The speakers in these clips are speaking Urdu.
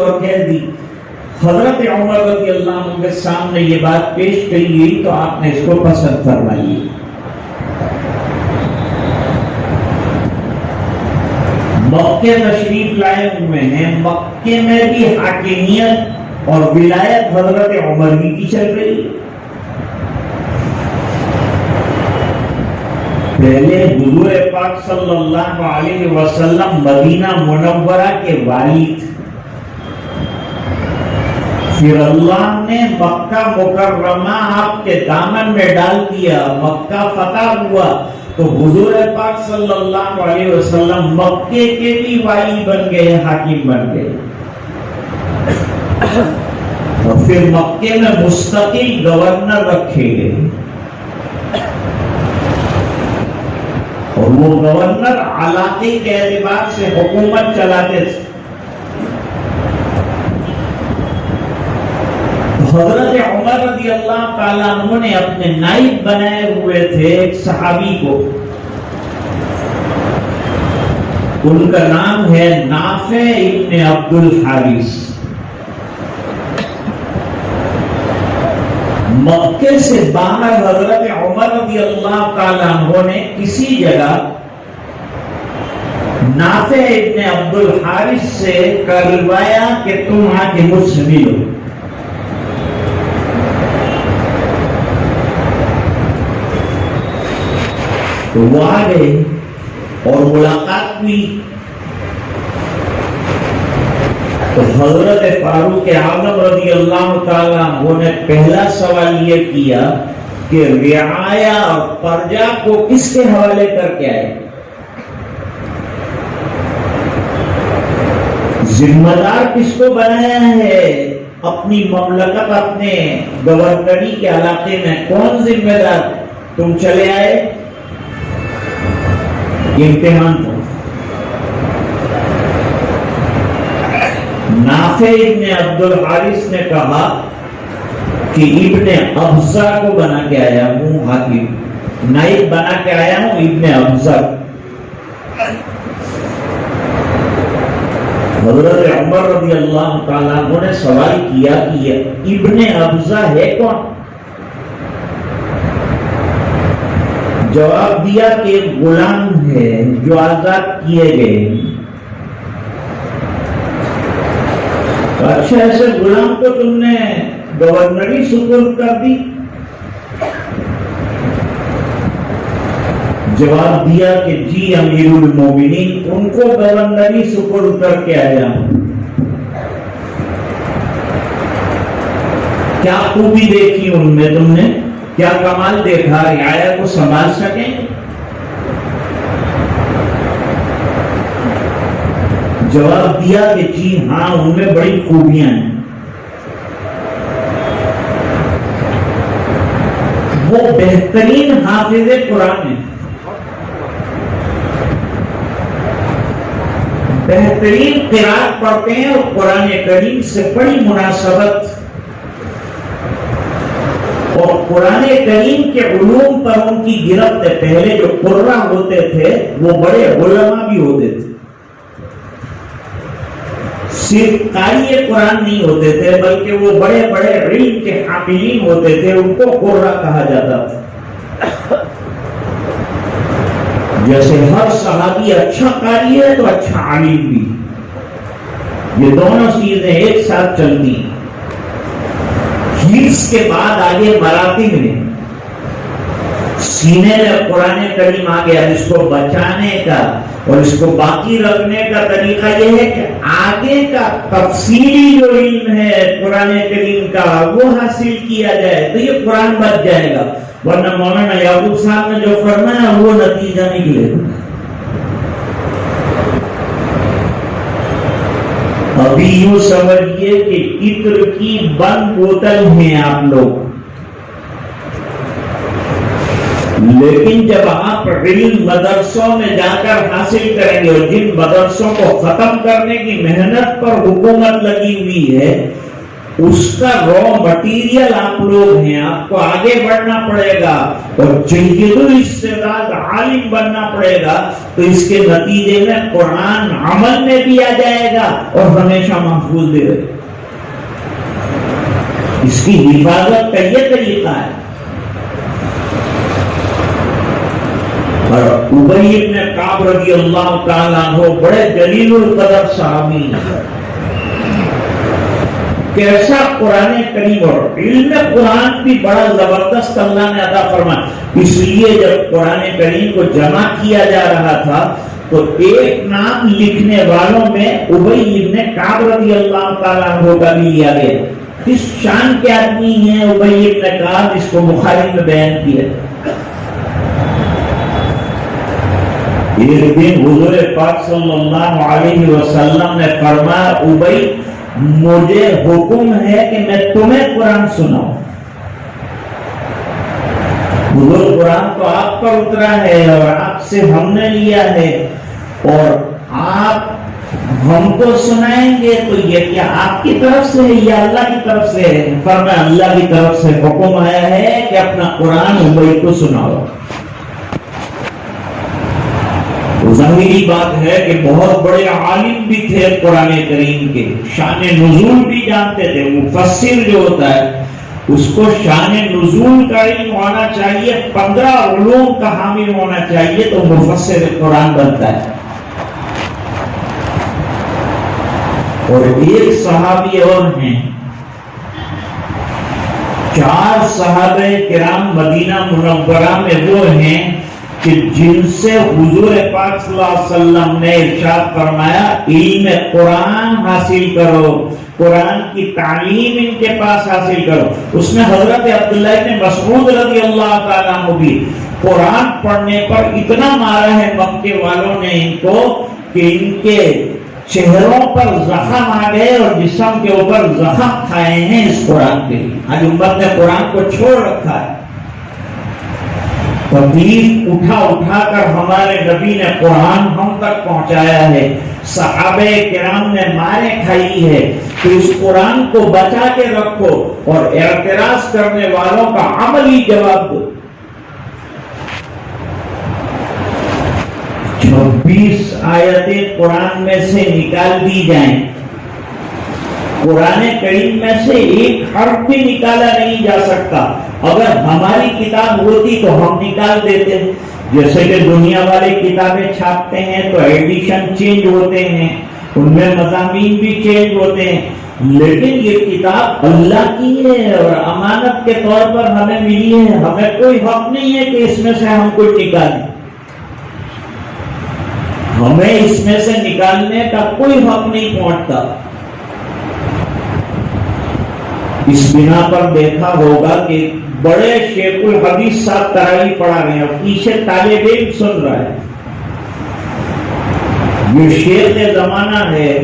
اور کہہ دی. حضرت عمر رضی اللہ عنہ کے سامنے یہ بات پیش کی گئی تو آپ نے اس کو پسند فرمائی. مکے تشریف لائے ہوئے ہیں، مکے میں بھی حاکمیت اور ولایت حضرت عمر کی چل رہی ہے. پہلے حضور پاک صلی اللہ علیہ وسلم مدینہ منورہ کے والی تھے، پھر اللہ نے مکہ مکرمہ آپ کے دامن میں ڈال دیا، مکہ فتح ہوا تو حضور پاک صلی اللہ علیہ وسلم مکے کے بھی والی بن گئے، حاکم بن گئے. اور پھر مکے میں مستقل گورنر رکھے گئے، اور وہ گورنر علاقے کے اعتبار سے حکومت چلاتے تھے. حضرت عمر رضی اللہ تعالیٰ عنہ نے اپنے نائب بنائے ہوئے تھے ایک صحابی کو، ان کا نام ہے نافع ابن عبد الحارث. مکے سے باہر حضرت عمر رضی اللہ تعالیٰ عنہ نے کسی جگہ نافع ابن عبد الحارث سے کروایا کہ تم آ کے مجھ سے ملو. تو وہ آ گئے اور ملاقات ہوئی. تو حضرت فاروق اعظم رضی اللہ تعالیٰ عنہ نے پہلا سوال یہ کیا کہ رعایا اور پرجا کو کس کے حوالے کر کے آئے، ذمہ دار کس کو بنایا ہے، اپنی مملکت اپنے گورنری کے علاقے میں کون ذمہ دار؟ تم چلے آئے، امتحان تھا. نافع ابن عبد الحارث نے کہا کہ ابن ابزہ کو بنا کے آیا ہوں، حاکم نائب بنا کے آیا ہوں ابن ابزہ. حضرت عمر رضی اللہ تعالیٰ عنہ نے سوال کیا کہ یہ ابن ابزہ ہے کون؟ جواب دیا کہ ایک غلام ہے جو آزاد کیے گئے. اچھا، ایسے غلام کو تم نے گورنری سپرد کر دی؟ جواب دیا کہ جی امیر المومنین، ان کو گورنری سپرد کر کے آیا ہوں. کیا خوبی دیکھی ان میں تم نے، کیا کمال دیکھا، رعایا کو سنبھال سکیں؟ جواب دیا کہ جی ہاں، ان میں بڑی خوبیاں ہیں. وہ بہترین حافظ قرآن ہیں، بہترین قرات پڑھتے ہیں اور قرآن کریم سے بڑی مناسبت، اور قرآن کریم کے علوم پر ان کی گرفت ہے. پہلے جو قرہ ہوتے تھے وہ بڑے علماء بھی ہوتے تھے، صرف قاری قرآن نہیں ہوتے تھے بلکہ وہ بڑے بڑے علم کے حاملین ہوتے تھے، ان کو قرہ کہا جاتا تھا. جیسے ہر صحابی اچھا قاری ہے تو اچھا عالم بھی، یہ دونوں چیزیں ایک ساتھ چلتی ہیں. حفظ کے بعد آگے مراتب میں سینے میں قرآن کریم آ گیا. اس کو بچانے کا اور اس کو باقی رکھنے کا طریقہ یہ ہے کہ آگے کا تفصیلی جو علم ہے قرآن کریم کا وہ حاصل کیا جائے تو یہ قرآن بچ جائے گا. ورنہ مولانا یعقوب صاحب نے جو فرمایا وہ نتیجہ نکلے گا. ابھی یوں سمجھیے کہ عطر کی بند بوتل ہیں آپ لوگ، لیکن جب آپ علم مدرسوں میں جا کر حاصل کریں گے، اور جن مدرسوں کو ختم کرنے کی محنت پر حکومت لگی ہوئی ہے اس کا را مٹیریل آپ لوگ ہیں. آپ کو آگے بڑھنا پڑے گا اور جید الاستعداد عالم بننا پڑے گا. تو اس کے نتیجے میں قرآن عمل میں بھی آ جائے گا اور ہمیشہ محفوظ بھی رہے گا. اس کی حفاظت کا یہ طریقہ ہے. اور ابی بن کعب رضی اللہ تعالیٰ عنہ بڑے جلیل القدر صحابی ہیں. کیسا قرآن کریم اور علم قرآن بھی بڑا زبردست اللہ نے عطا فرمایا. اس لیے جب قرآن کریم کو جمع کیا جا رہا تھا تو ایک نام لکھنے والوں میں ابی بن کعب رضی اللہ تعالیٰ عنہ کا بھی لیا گیا. کس شان کے آدمی ہیں ابی بن کعب, اس کو بخاری میں بیان کیا. ایک دن حضور پاک صلی اللہ علیہ وسلم نے فرمایا, ابی مجھے حکم ہے کہ میں تمہیں قرآن سناؤں. حضور قرآن تو آپ پر اترا ہے اور آپ سے ہم نے لیا ہے, اور آپ ہم کو سنائیں گے تو یہ کیا آپ کی طرف سے ہے یا اللہ کی طرف سے ہے؟ فرمایا اللہ کی طرف سے حکم آیا ہے کہ اپنا قرآن ابی کو سناؤ. ظاہری بات ہے کہ بہت بڑے عالم بھی تھے قرآن کریم کے, شان نزول بھی جانتے تھے. مفسر جو ہوتا ہے اس کو شان نزول کا علم ہونا چاہیے, 15 علوم کا حامل ہونا چاہیے, تو مفسر قرآن بنتا ہے. اور ایک صحابی اور ہیں, 4 صحابہ کرام مدینہ منورہ میں وہ ہیں کہ جن سے حضور پاک صلی اللہ علیہ وسلم نے ارشاد فرمایا علم قرآن حاصل کرو, قرآن کی تعلیم ان کے پاس حاصل کرو. اس میں حضرت عبداللہ بن مسعود رضی اللہ تعالیٰ عنہ بھی قرآن پڑھنے پر اتنا مارا ہے مکے والوں نے ان کو کہ ان کے چہروں پر زخم آ گئے اور جسم کے اوپر زخم کھائے ہیں اس قرآن کے لیے. آج امت نے قرآن کو چھوڑ رکھا ہے. تکلیف اٹھا اٹھا کر ہمارے نبی نے قرآن ہم تک پہنچایا ہے, صحابہ کرام نے مارے کھائی ہے. تو اس قرآن کو بچا کے رکھو اور اعتراض کرنے والوں کا عملی جواب دو. 26 آیتیں قرآن میں سے نکال دی جائیں, قرآن کریم میں سے ایک حرف بھی نکالا نہیں جا سکتا. اگر ہماری کتاب ہوتی تو ہم نکال دیتے. جیسے کہ دنیا والے کتابیں چھاپتے ہیں تو ایڈیشن چینج ہوتے ہیں, ان میں مضامین بھی چینج ہوتے ہیں, لیکن یہ کتاب اللہ کی ہے اور امانت کے طور پر ہمیں ملی ہے. ہمیں کوئی حق نہیں ہے کہ اس میں سے ہم کچھ نکالیں. ہمیں اس میں سے نکالنے کا کوئی حق نہیں پہنچتا. اس بنا پر دیکھا ہوگا کہ بڑے شیخ الحدیث صاحب تراویح پڑھا رہے ہیں اور پیچھے طالب علم سن رہا ہے. یہ شیخ زمانہ ہے,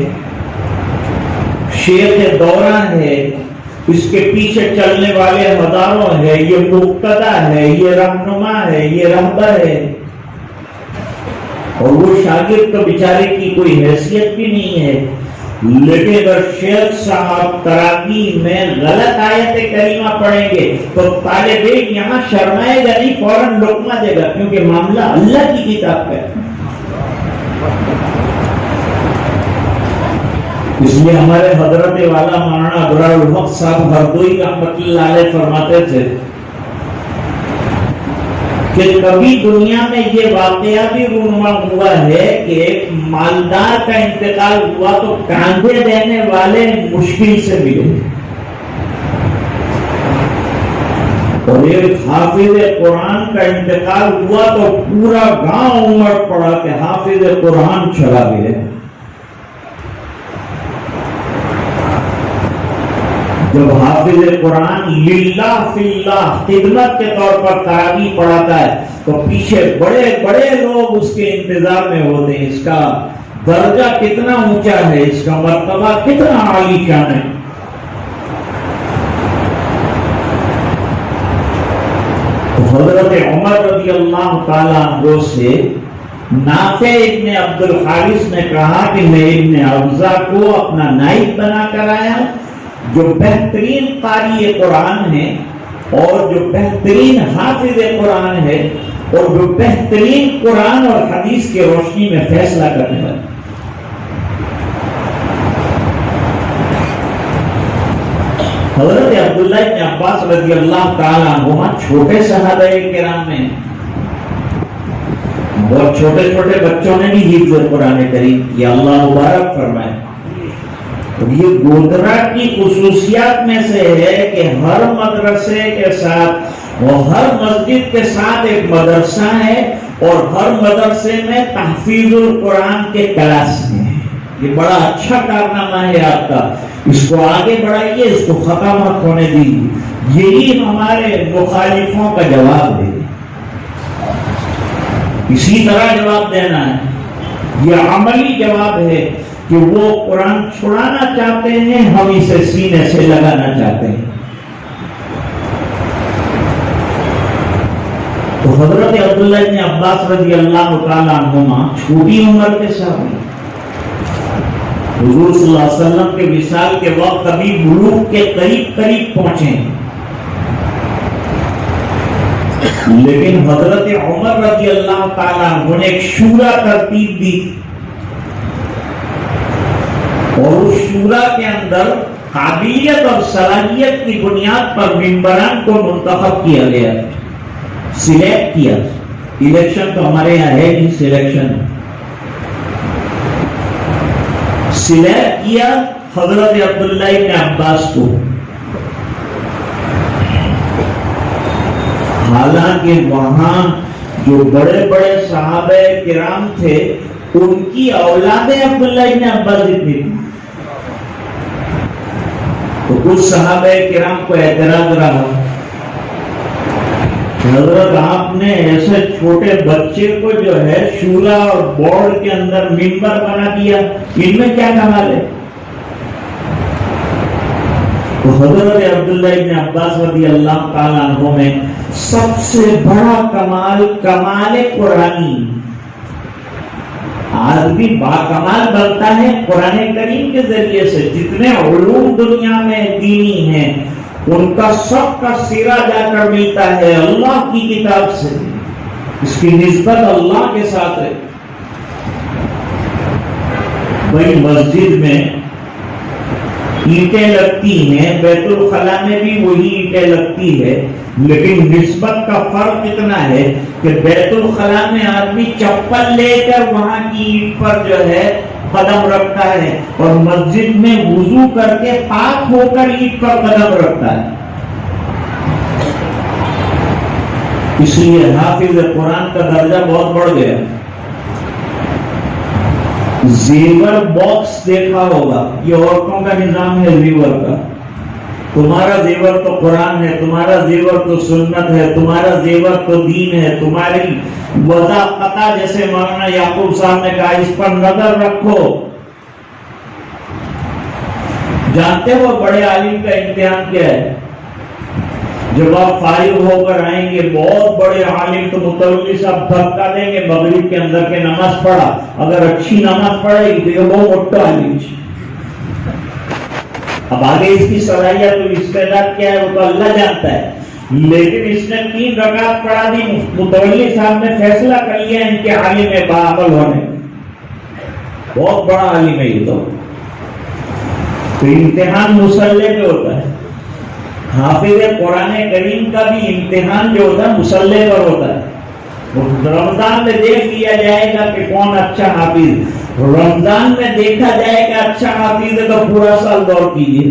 شیخ دورہ ہے, اس کے پیچھے چلنے والے ہزاروں ہے. یہ مقتدا ہے, یہ رہنما ہے, یہ رہبر ہے, اور وہ شاگرد تو بیچارے کی کوئی حیثیت بھی نہیں ہے. لیکن اگر شیخ صاحب تراویح میں غلط آیت کریمہ پڑھیں گے تو طالب علم یہاں شرمائے گا نہیں, فوراً لقمہ دے گا, کیونکہ معاملہ اللہ کی کتاب کا ہے. اس لیے ہمارے حضرت والا مولانا ابرار الحق صاحب ہردوئی رحمۃ اللہ علیہ فرماتے تھے کہ کبھی دنیا میں یہ واقعہ بھی رونما ہوا ہے کہ ایک مالدار کا انتقال ہوا تو کاندھے دینے والے مشکل سے ملے, اور ایک حافظ قرآن کا انتقال ہوا تو پورا گاؤں امڑ پڑا کہ حافظ قرآن چلا گئے. جب حافظ قرآن للہ فی اللہ خدمت کے طور پر تراویح پڑھاتا ہے تو پیچھے بڑے بڑے لوگ اس کے انتظار میں ہوتے ہیں. اس کا درجہ کتنا اونچا ہے, اس کا مرتبہ کتنا عالی شان ہے. حضرت عمر رضی اللہ تعالیٰ عنہ سے نافع ابن عبد الحارث نے کہا کہ میں ابن حفصہ کو اپنا نائب بنا کر آیا جو بہترین قاری قرآن ہے اور جو بہترین حافظ قرآن ہے اور جو بہترین قرآن اور حدیث کی روشنی میں فیصلہ کرنے والا. حضرت عبداللہ بن عباس رضی اللہ تعالیٰ عنہما چھوٹے صحابہ کرام میں بہت چھوٹے چھوٹے بچوں نے بھی حفظ قرآن کریم کیا، اللہ مبارک فرمائے. یہ گودرا کی خصوصیات میں سے ہے کہ ہر مدرسے کے ساتھ اور ہر مسجد کے ساتھ ایک مدرسہ ہے اور ہر مدرسے میں تحفیظ القرآن کے کلاس ہیں. یہ بڑا اچھا کارنامہ ہے آپ کا، اس کو آگے بڑھائیے، اس کو ختم مت ہونے دیجیے. یہی ہمارے مخالفوں کا جواب ہے، اسی طرح جواب دینا ہے. یہ عملی جواب ہے کہ وہ قرآن چھڑانا چاہتے ہیں، ہم اسے سینے سے لگانا چاہتے ہیں. تو حضرت عبداللہ بن عباس رضی اللہ تعالیٰ عنہما چھوٹی عمر کے صحابی، حضور صلی اللہ علیہ وسلم کے وصال کے وقت ابھی بلوغ کے قریب پہنچے، لیکن حضرت عمر رضی اللہ تعالیٰ عنہ نے ایک شورا ترتیب دی اور اس شورا کے اندر قابلیت اور صلاحیت کی بنیاد پر ممبران کو منتخب کیا گیا، سلیکٹ کیا. الیکشن تو ہمارے یہاں ہے نہیں، سلیکشن سلیکٹ کیا حضرت عبداللہ بن عباس کو. حالانکہ وہاں جو بڑے بڑے صحابہ کرام تھے ان کی اولاد عبداللہ بن عباس اتنی تھی، تو کچھ صحابہ کرام کو اعتراض رہا، حضرت آپ نے ایسے چھوٹے بچے کو جو ہے شورا اور بورڈ کے اندر ممبر بنا دیا، ان میں کیا کمال ہے؟ تو حضرت عبداللہ بن عباس رضی اللہ تعالیٰ عنہ میں سب سے بڑا کمال قرآنی. آدمی باکمال بنتا ہے قرآن کریم کے ذریعے سے. جتنے علوم دنیا میں دینی ہیں ان کا سب کا سرا جا کر ملتا ہے اللہ کی کتاب سے، اس کی نسبت اللہ کے ساتھ ہے. بھائی مسجد میں اینٹیں لگتی ہیں، بیت الخلا میں بھی وہی اینٹیں لگتی ہے، لیکن نسبت کا فرق اتنا ہے کہ بیت الخلا میں آدمی چپل لے کر وہاں کی اینٹ پر جو ہے قدم رکھتا ہے اور مسجد میں وضو کر کے پاک ہو کر اینٹ پر قدم رکھتا ہے. اس لیے حافظ قرآن کا درجہ بہت بڑھ گیا. زیور باکس دیکھا ہوگا، یہ عورتوں کا نظام ہے زیور کا. تمہارا زیور تو قرآن ہے، تمہارا زیور تو سنت ہے، تمہارا زیور تو دین ہے. تمہاری وضع قطع جیسے مولانا یعقوب صاحب نے کہا، اس پر نظر رکھو. جانتے ہو بڑے عالم کا امتحان کیا ہے؟ جب آپ فارغ ہو کر آئیں گے بہت بڑے عالم تو متولی صاحب دھکا دیں گے مغرب کے اندر کے نماز پڑھا، اگر اچھی نماز پڑھے گی تو یہ بہت موٹا عالم. اب آگے اس کی صلاحیت اور استعداد کیا ہے وہ تو اللہ جانتا ہے، لیکن اس نے 3 رکعت پڑھا دی، متولی صاحب نے فیصلہ کر لیا ان کے عالم میں باعمل ہونے. بہت بڑا عالم ہے یہ تو امتحان مسلح پہ ہوتا ہے. حافظ قرآن کریم کا بھی امتحان جو ہوتا ہے مسلح پر ہوتا ہے. رمضان میں دیکھ لیا جائے گا کہ کون اچھا حافظ، رمضان میں دیکھا جائے گا اچھا حافظ ہے تو پورا سال دور کیجیے.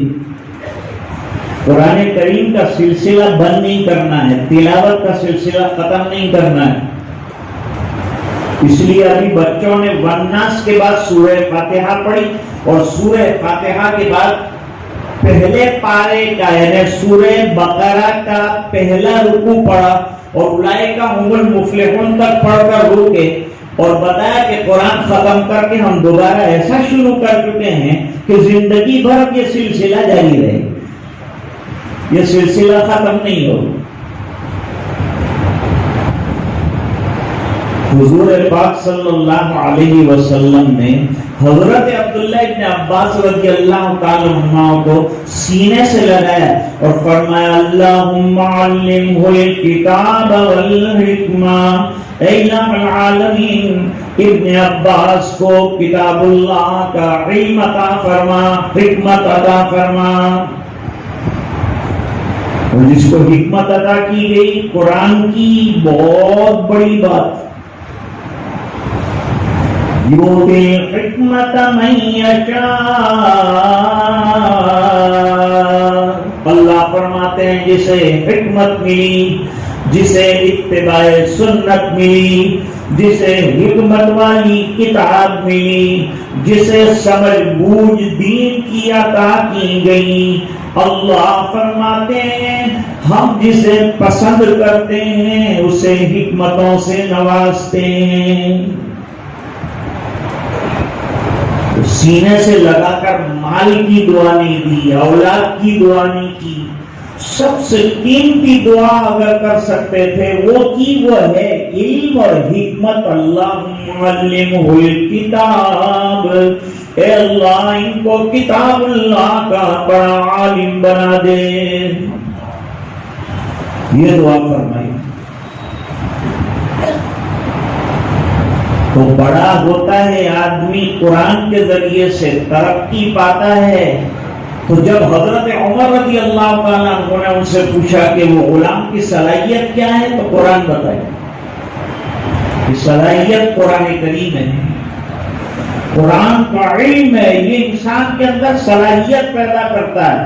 قرآن کریم کا سلسلہ بند نہیں کرنا ہے، تلاوت کا سلسلہ ختم نہیں کرنا ہے. اس لیے ابھی بچوں نے والناس کے بعد سورہ فاتحہ پڑھی اور سورہ فاتحہ کے بعد پہلے پارے کا یعنی سورہ بقرہ کا پہلا رکوع پڑھا اور اولئک هم المفلحون تک پڑھ کر روکے اور بتایا کہ قرآن ختم کر کے ہم دوبارہ ایسا شروع کر چکے ہیں کہ زندگی بھر یہ سلسلہ جاری رہے، یہ سلسلہ ختم نہیں ہوگا. حضور پاک صلی اللہ علیہ وسلم نے حضرت عبداللہ ابن عباس رضی اللہ تعالی عنہ کو سینے سے لگایا اور فرمایا اللہم علمہ الکتاب والحکمہ، اے الہ العالمین ابن عباس کو کتاب اللہ کا علم عطا فرما، حکمت عطا فرما۔ اور جس کو حکمت عطا کی گئی قرآن کی بہت بڑی بات، یؤتی الحکمت من یشاء، اللہ فرماتے ہیں جسے حکمت ملی، جسے اتباع سنت ملی، جسے حکمت والی کتاب ملی، جسے سمجھ بوجھ دین کی عطا کی گئی، اللہ فرماتے ہیں ہم جسے پسند کرتے ہیں اسے حکمتوں سے نوازتے ہیں۔ سینے سے لگا کر مال کی دعا نہیں دی، اولاد کی دعا نہیں کی، سب سے قیمتی دعا اگر کر سکتے تھے وہ کی، وہ ہے علم اور حکمت۔ اللہم علمہ الکتاب، اے اللہ ان کو کتاب اللہ کا بڑا عالم بنا دے، یہ دعا فرمائی۔ تو بڑا ہوتا ہے آدمی قرآن کے ذریعے سے ترقی پاتا ہے۔ تو جب حضرت عمر رضی اللہ تعالیٰ عنہ نے ان سے پوچھا کہ وہ غلام کی صلاحیت کیا ہے تو قرآن بتائے کہ صلاحیت قرآن کریم ہے، قرآن کا علم ہے، یہ انسان کے اندر صلاحیت پیدا کرتا ہے۔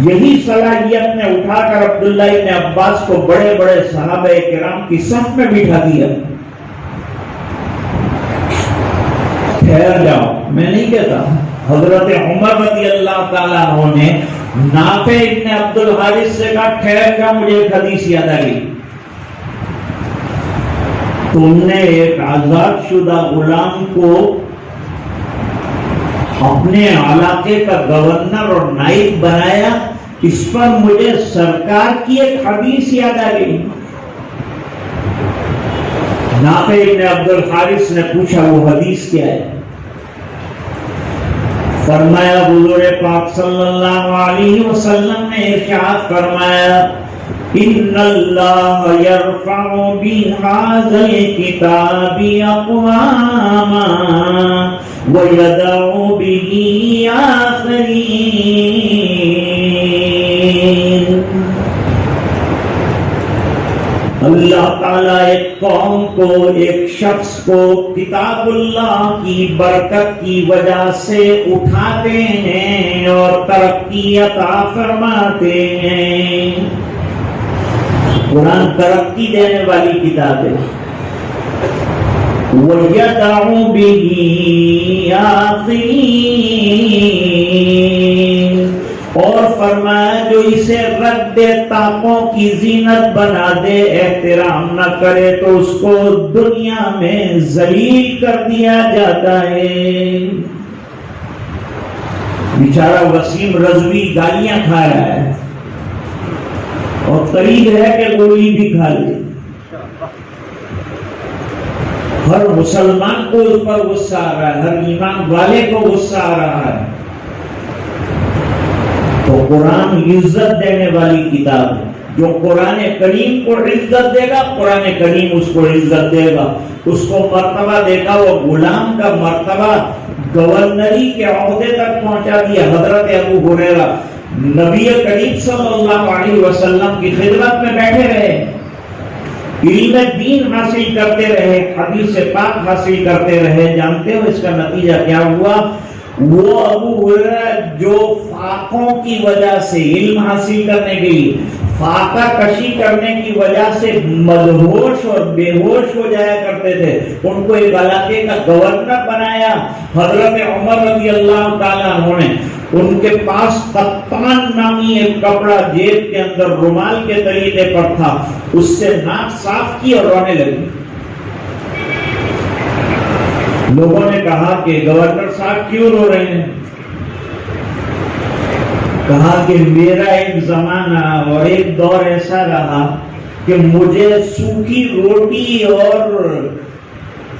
یہی صلاحیت نے اٹھا کر عبداللہ ابن عباس کو بڑے بڑے صحابہ کرام کی صف میں بٹھا دیا۔ ٹھہر جاؤ، میں نہیں کہتا، حضرت عمر رضی اللہ تعالیٰ عنہ نے نافع ابن عبد الحارث سے کہا ٹھہر جاؤ، مجھے ایک حدیث یاد آ گئی، تم نے ایک آزاد شدہ غلام کو اپنے علاقے کا گورنر اور نائب بنایا، اس پر مجھے سرکار کی ایک حدیث یاد آ گئی۔ نافع ابن عبد الحارث نے پوچھا وہ حدیث کیا ہے؟ فرمایا حضور پاک صلی اللہ علیہ وسلم نے ارشاد فرمایا ان اللہ یرفع بہذا الکتاب اقواما ویدع بہ آخرین۔ اللہ تعالیٰ ایک قوم کو، ایک شخص کو کتاب اللہ کی برکت کی وجہ سے اٹھاتے ہیں اور ترقی عطا فرماتے ہیں۔ قرآن ترقی دینے والی کتاب ہے۔ وَيَدَعُ بِهِ آخِرِينَ، اور فرمایا جو اسے رد دے، طاقوں کی زینت بنا دے، احترام نہ کرے تو اس کو دنیا میں ذلیل کر دیا جاتا ہے۔ بیچارہ وسیم رضوی گالیاں کھا رہا ہے اور قریب ہے کہ گولی بھی کھا لے۔ ہر مسلمان کو اس پر غصہ آ رہا ہے، ہر ایمان والے کو غصہ آ رہا ہے۔ تو قرآن عزت دینے والی کتاب ہے، جو قرآن کریم کو عزت دے گا قرآن کریم اس کو عزت دے گا، اس کو مرتبہ دے گا۔ وہ غلام کا مرتبہ گورنری کے عہدے تک پہنچا دیا۔ حضرت ابو ہریرہ نبی کریم صلی اللہ علیہ وسلم کی خدمت میں بیٹھے رہے، علم دین حاصل کرتے رہے، حدیث پاک حاصل کرتے رہے۔ جانتے ہو اس کا نتیجہ کیا ہوا؟ وہ ابو ہریرہ جو فاقوں کی وجہ سے علم حاصل کرنے کے لیے فاقہ کشی کرنے کی وجہ سے مدہوش اور بے ہوش ہو جایا کرتے تھے، ان کو ایک علاقے کا گورنر بنایا۔ حضرت عمر رضی اللہ تعالیٰ عنہ نے ان کے پاس قطان نامی ایک کپڑا جیب کے اندر رومال کے طریقے پر تھا، اس سے ناک صاف کی اور رونے لگی۔ لوگوں نے کہا کہ گورنر صاحب کیوں رو رہے ہیں؟ کہا کہ میرا ایک زمانہ اور ایک دور ایسا رہا کہ مجھے سوکھی روٹی اور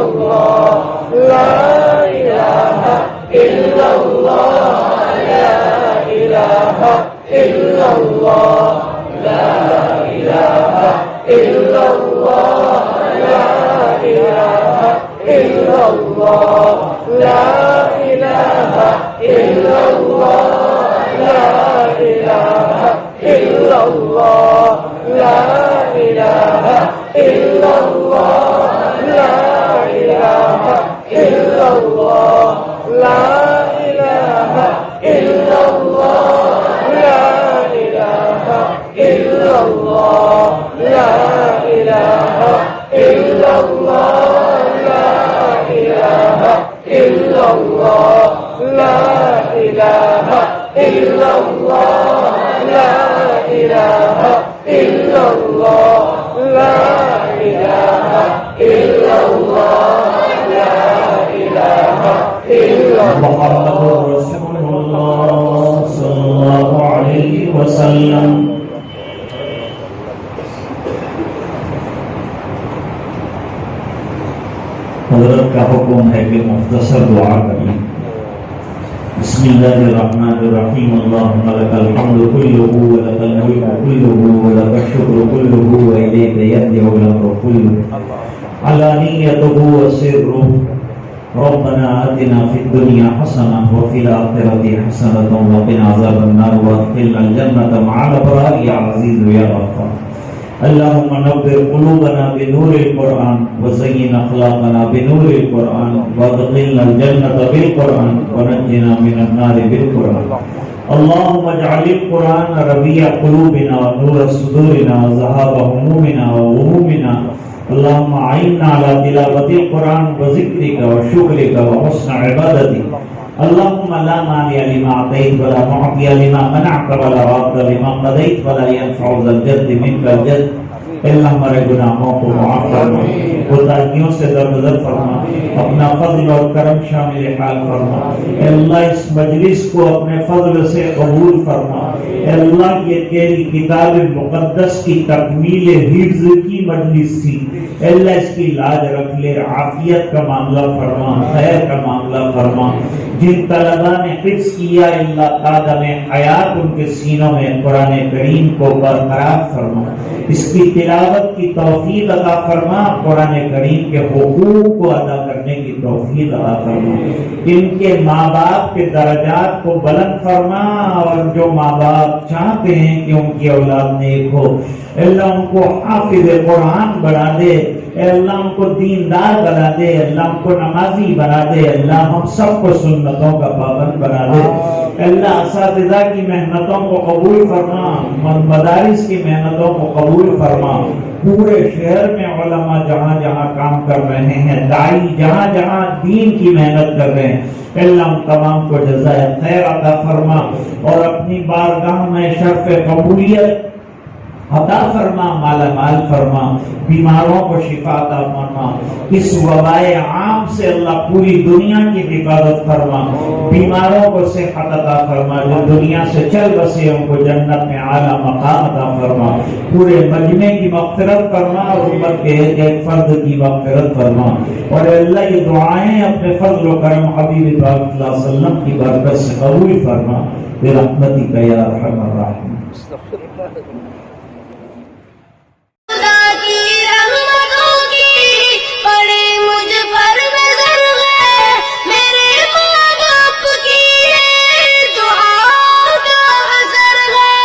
اللہ لا الہ الا اللہ لا الہ الا اللہ لا الہ الا اللہ لا الہ الا اللہ لا الہ الا اللہ لا الہ الا اللہ لا الہ الا اللہ لا الہ الا اللہ لا الہ الا اللہ لا الہ الا اللہ لا الہ الا اللہ لا الہ الا اللہ لا الہ الا اللہ لا الہ الا اللہ لا الہ الا اللہ لا الہ الا محمد رسول اللہ صلی اللہ علیہ وسلم. حضرت کا حکم ہے کہ مختصر دعا کریں. بسم اللہ الرحمن الرحیم. اللہم لک الحمد کلہ ولک الملک کلہ ولک الشکر کلہ والیک یرجع الامر کلہ علانیتہ وسرہ. ربنا آتنا فی الدنیا حسنہ وفی الآخرۃ حسنۃ وقنا عذاب النار وادخلنا الجنۃ مع الابرار یا عزیز یا غفار. اللهم نور قلوبنا بنور القرآن وزين أخلاقنا بنور القرآن وادخلنا الجنة بالقرآن ونجنا من النار بالقرآن. اللهم اجعل القرآن ربيع قلوبنا ونور صدورنا وذهاب همومنا وغمومنا. اللهم أعنا على تلاوة القرآن وذكرك وشكرك وحسن عبادتك. اللهم لا مانع لما أعطيت ولا معطي لما منعت ولا راد لما قضيت ولا ينفع ذا الجد منك الجد. اللہ ہمارے گناہوں کو معاف فرما، کوتاہیوں سے درگزر فرما، اپنا فضل اور کرم شامل حال فرما. اے اللہ اس مجلس کو اپنے فضل سے قبول فرما. اے اللہ یہ تیری کتاب مقدس کی تکمیل حفظ کی مجلس تھی. اے اللہ اس کی لاج رکھ لے، عافیت کا معاملہ فرما، خیر کا معاملہ فرما. جن طلباء نے حفظ کیا اللہ قادم حیات ان کے سینوں میں قرآن کریم کو برقرار فرما. اس کی تلاوت کی توفیق عطا فرما، قرآن کریم کے حقوق کو ادا کرنے کی توفیق عطا فرما. ان کے ماں باپ کے درجات کو بلند فرما، اور جو ماں باپ چاہتے ہیں کہ ان کی اولاد نیک ہو، اللہ ان کو حافظ قرآن بنا دے. اے اللہ ان کو دیندار بنا دے، اللہ ان کو نمازی بنا دے. اللہ ہم سب کو سنتوں کا پابند بنا دے. اللہ اساتذہ کی محنتوں کو قبول فرما، مدارس کی محنتوں کو قبول فرما. پورے شہر میں علماء جہاں جہاں کام کر رہے ہیں، داعی جہاں جہاں دین کی محنت کر رہے ہیں، اللہ ان تمام کو جزائے خیر عطا فرما، اور اپنی بارگاہ میں شرف قبولیت عطا فرما، مالا مال فرما. بیماروں کو شفا عطا فرما. اس وبائے عام سے اللہ پوری دنیا کی حفاظت فرما. بیماروں کو صحت عطا فرما، جو دنیا سے چل بسے ان کو جنت میں اعلیٰ مقام عطا فرما. پورے مجمع کی مغفرت فرما، اور امت کے ایک ایک فرد کی مغفرت فرما. اور اللہ یہ دعائیں اپنے فضل و کرم حبیب پاک صلی اللہ علیہ وسلم کی برکت سے قبول فرما برحمتک یا ارحم الراحمین.